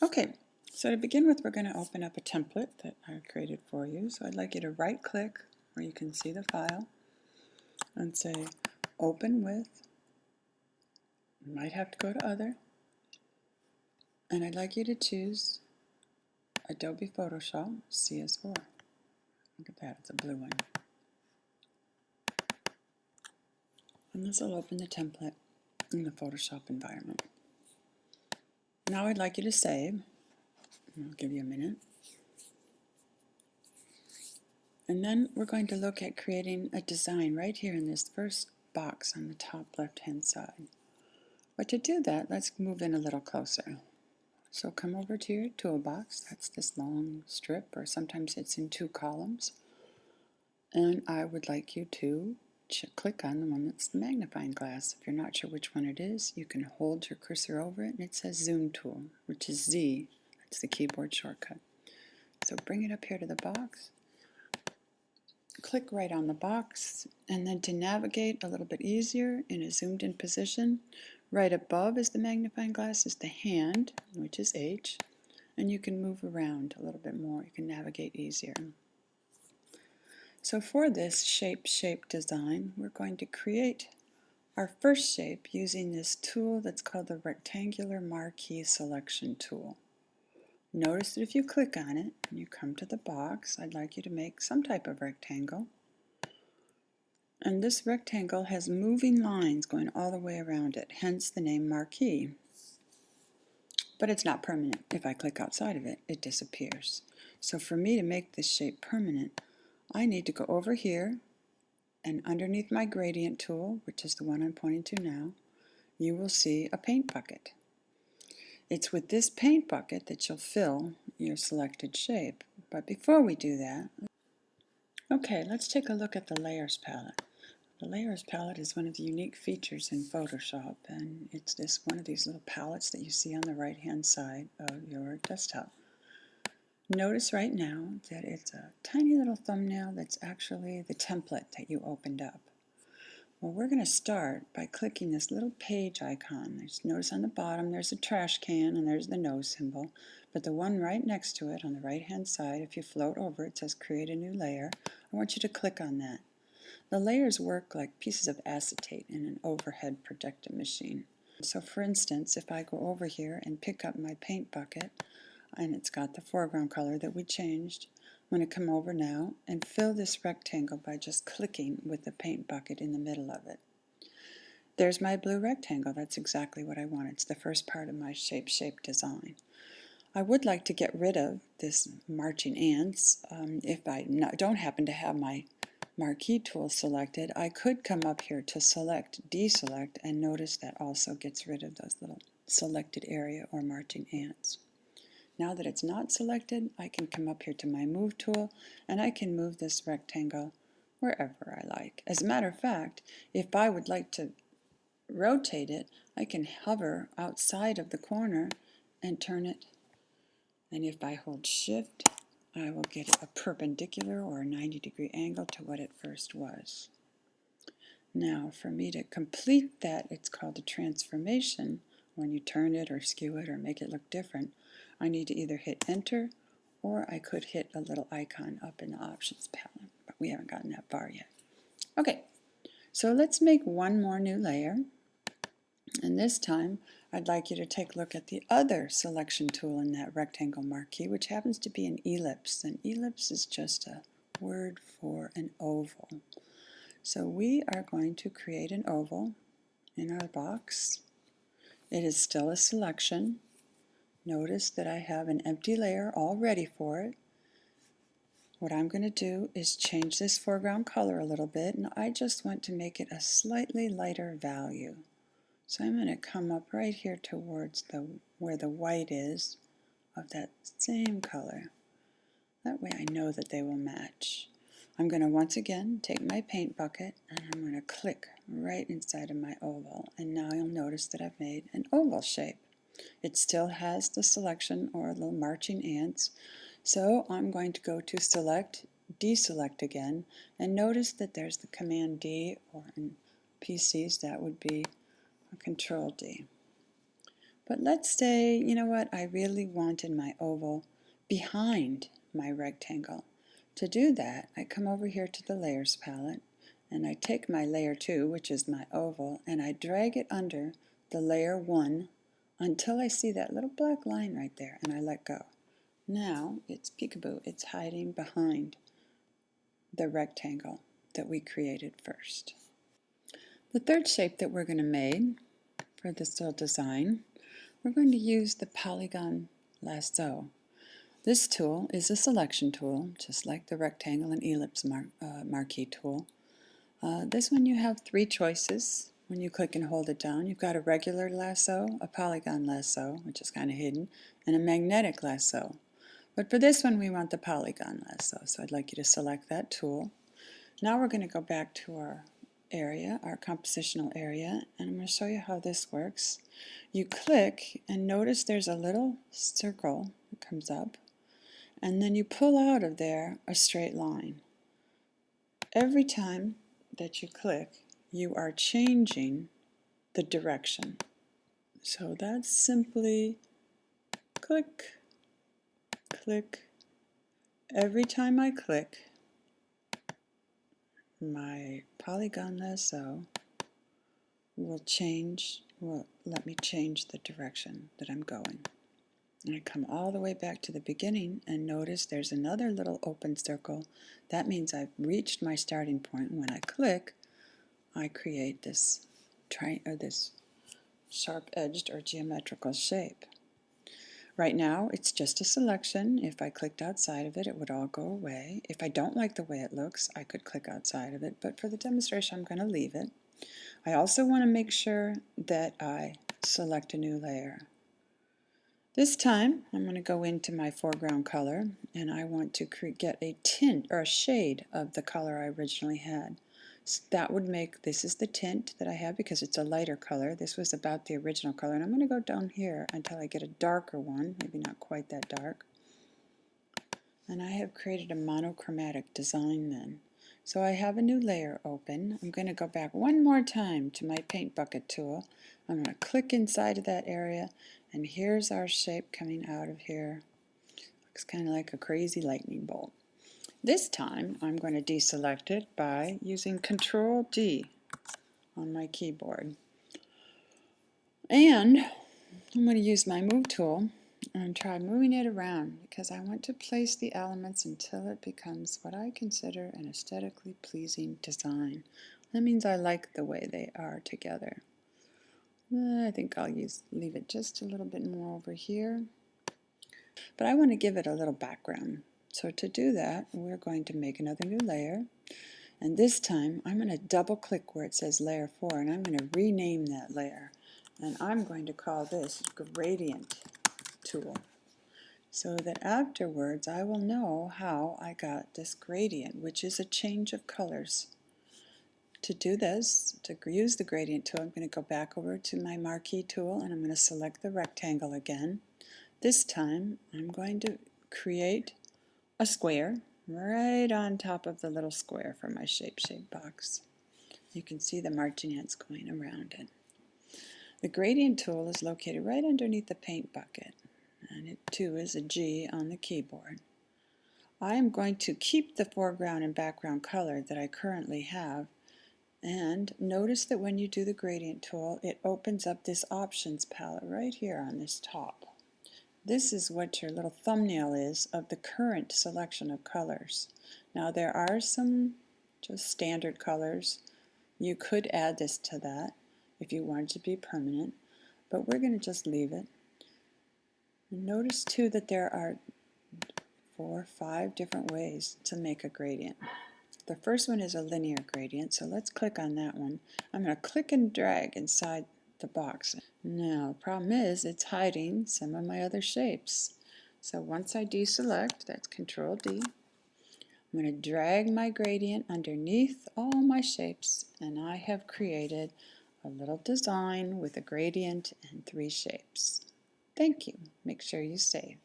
Okay, so to begin with, we're going to open up a template that I created for you. So I'd like you to right click where you can see the file and say open with. You might have to go to other. And I'd like you to choose Adobe Photoshop CS4. Look at that, it's a blue one. And this will open the template in the Photoshop environment. Now I'd like you to save. I'll give you a minute. And then we're going to look at creating a design right here in this first box on the top left-hand side. But to do that, let's move in a little closer. So come over to your toolbox. That's this long strip, or sometimes it's in 2 columns. And I would like you to click on the one that's the magnifying glass. If you're not sure which one it is, you can hold your cursor over it and it says Zoom Tool, which is Z. That's the keyboard shortcut. So bring it up here to the box. Click right on the box, and then to navigate a little bit easier in a zoomed in position, right above is the magnifying glass is the hand, which is H, and you can move around a little bit more. You can navigate easier. So for this shape design, we're going to create our first shape using this tool that's called the Rectangular Marquee Selection Tool. Notice that if you click on it and you come to the box, I'd like you to make some type of rectangle. And this rectangle has moving lines going all the way around it, hence the name marquee. But it's not permanent. If I click outside of it, it disappears. So for me to make this shape permanent, I need to go over here, and underneath my gradient tool, which is the one I'm pointing to now, you will see a paint bucket. It's with this paint bucket that you'll fill your selected shape. But before we do that, okay, let's take a look at the Layers palette. The Layers palette is one of the unique features in Photoshop, and it's one of these little palettes that you see on the right-hand side of your desktop. Notice right now that it's a tiny little thumbnail that's actually the template that you opened up. Well, we're going to start by clicking this little page icon. Notice on the bottom there's a trash can and there's the no symbol, but the one right next to it on the right hand side, if you float over it says create a new layer. I want you to click on that. The layers work like pieces of acetate in an overhead projector machine. So for instance, if I go over here and pick up my paint bucket, and it's got the foreground color that we changed, I'm going to come over now and fill this rectangle by just clicking with the paint bucket in the middle of it. There's my blue rectangle. That's exactly what I want. It's the first part of my shape design. I would like to get rid of this marching ants. If I don't happen to have my marquee tool selected, I could come up here to select, deselect, and notice that also gets rid of those little selected area or marching ants. Now that it's not selected, I can come up here to my Move tool and I can move this rectangle wherever I like. As a matter of fact, if I would like to rotate it, I can hover outside of the corner and turn it. And if I hold Shift, I will get a perpendicular or a 90-degree angle to what it first was. Now, for me to complete that, it's called a transformation. When you turn it or skew it or make it look different, I need to either hit Enter or I could hit a little icon up in the Options palette, but we haven't gotten that far yet. Okay, so let's make one more new layer, and this time I'd like you to take a look at the other selection tool in that rectangle marquee, which happens to be an ellipse. An ellipse is just a word for an oval. So we are going to create an oval in our box. It is still a selection. Notice that I have an empty layer all ready for it. What I'm going to do is change this foreground color a little bit, and I just want to make it a slightly lighter value. So I'm going to come up right here towards where the white is of that same color. That way I know that they will match. I'm going to once again take my paint bucket and I'm going to click right inside of my oval, and now you'll notice that I've made an oval shape. It still has the selection or little marching ants, so I'm going to go to Select, Deselect again, and notice that there's the Command D, or in PCs that would be a Control D. But let's say, you know what, I really wanted my oval behind my rectangle. To do that, I come over here to the Layers palette, and I take my layer 2, which is my oval, and I drag it under the layer 1 until I see that little black line right there, and I let go. Now it's peekaboo, it's hiding behind the rectangle that we created first. The third shape that we're going to make for this little design, we're going to use the polygon lasso. This tool is a selection tool, just like the rectangle and ellipse marquee tool. This one you have 3 choices when you click and hold it down. You've got a regular lasso, a polygon lasso, which is kind of hidden, and a magnetic lasso. But for this one we want the polygon lasso, so I'd like you to select that tool. Now we're going to go back to our area, our compositional area, and I'm going to show you how this works. You click and notice there's a little circle that comes up, and then you pull out of there a straight line. Every time that you click, you are changing the direction. So that's simply click, click. Every time I click, my polygon lasso will let me change the direction that I'm going. And I come all the way back to the beginning and notice there's another little open circle. That means I've reached my starting point. When I click, I create this sharp-edged or geometrical shape. Right now it's just a selection. If I clicked outside of it, it would all go away. If I don't like the way it looks, I could click outside of it, but for the demonstration I'm going to leave it. I also want to make sure that I select a new layer. This time I'm going to go into my foreground color, and I want to get a tint or a shade of the color I originally had. So that would make, this is the tint that I have because it's a lighter color. This was about the original color, and I'm going to go down here until I get a darker one, maybe not quite that dark. And I have created a monochromatic design then. So I have a new layer open. I'm going to go back one more time to my paint bucket tool. I'm going to click inside of that area, and here's our shape coming out of here. Looks kind of like a crazy lightning bolt. This time I'm going to deselect it by using Control D on my keyboard. And I'm going to use my Move tool and try moving it around because I want to place the elements until it becomes what I consider an aesthetically pleasing design. That means I like the way they are together. I think I'll leave it just a little bit more over here. But I want to give it a little background. So to do that, we're going to make another new layer. And this time, I'm going to double click where it says Layer 4, and I'm going to rename that layer. And I'm going to call this Gradient Tool, so that afterwards I will know how I got this gradient, which is a change of colors. To do this, to use the gradient tool, I'm going to go back over to my marquee tool, and I'm going to select the rectangle again. This time I'm going to create a square right on top of the little square for my shape box. You can see the marching ants going around it. The gradient tool is located right underneath the paint bucket, and it too is a G on the keyboard. I am going to keep the foreground and background color that I currently have, and notice that when you do the gradient tool, it opens up this options palette right here on this top. This is what your little thumbnail is of the current selection of colors. Now there are some just standard colors. You could add this to that if you wanted to be permanent, but we're going to just leave it. And notice too that there are 4 or 5 different ways to make a gradient. The first one is a linear gradient, so let's click on that one. I'm going to click and drag inside the box. Now the problem is it's hiding some of my other shapes. So once I deselect, that's Control D, I'm going to drag my gradient underneath all my shapes, and I have created a little design with a gradient and 3 shapes. Thank you. Make sure you save.